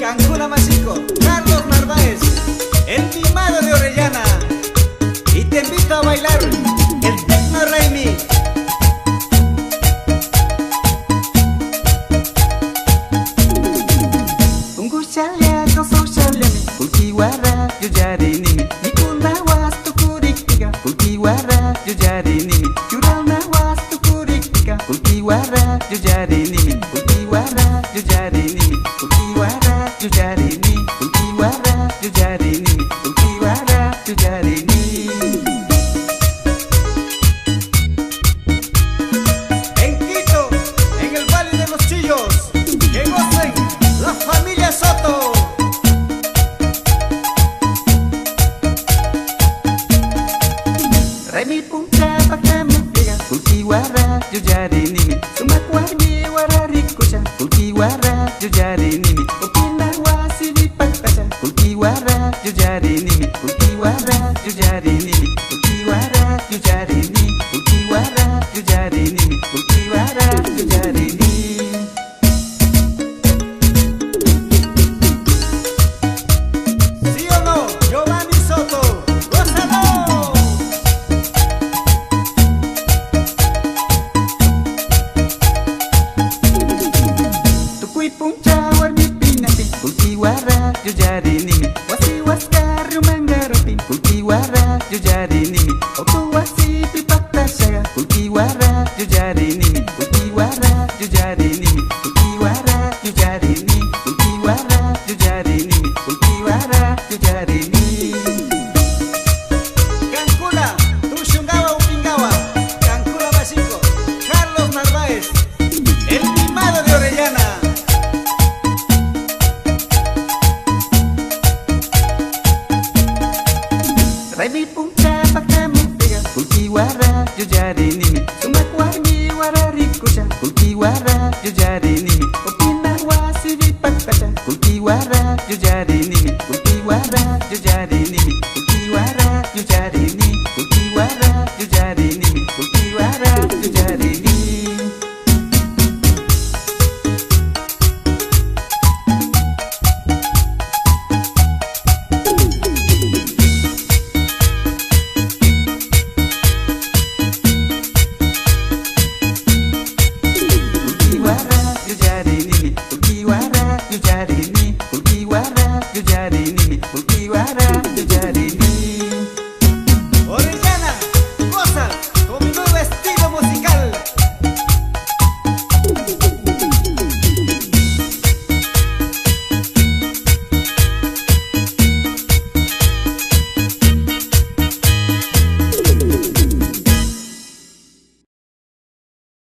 Cancún a Masico, Carlos Narváez, el mimado de Orellana. Y te invito a bailar el Tecno Remix. Tunggu syalya kau sau syalya kulkiwara yo jadi nimi Nikuna wastu kurik tiga kulkiwara yo jadi nimi Jural na wastu kurik tiga kulkiwara yo jadi nimi Kulkiwara yo jadi nimi Kulkiwara yo jadi nimi Kulkiwara yo jadi nimi Kulkiwara yo jadi nimi. En Quito, en el Valle de los Chillos, que gocen la familia Soto. Remi punca pakame tiga kulkiwara yo jadi nimi Sumak wargi warari kusha kulkiwara yo jadi nimi Opina wasi di pakasha kulkiwara yo jadi nimi Kulkiwara yo jadi nimi Kulkiwara yo jadi nimi Kulkiwara yo jadi nimi Kulkiwara yo jadi nimi. ¿Sí o no? Giovanni Soto, gózalo. Tukui punca warni pinati kulkiwara yo jadi nimi Wasi waskaru manggaruti kulkiwara yo jadi nimi Oku wasi pipak tasyaga kulkiwara yo jadi nimi Kulkiwara yo jadi nimi Kulkiwara yo jadi nimi Kulkiwara yo jadi nimi Kulkiwara yo jadi nimi. Cancuna, Tushungawa Upingawa, Cancún a Masico, Carlos Narváez, el mimado de Orellana. Remi punca pakame tiga kulkiwara yo jadi nimi Sumak wargi warari kusha kulkiwara yo jadi nimi Opina wasi di pakasha kulkiwara yo jadi nimi Kulkiwara yo jadi nimi Kulkiwara yo jadi nimi Kulkiwara yo jadi nimi Kulkiwara yo jadi nimi. Kulkiwara yo jadi nimi Kulkiwara yo jadi nimi Kulkiwara yo jadi nimi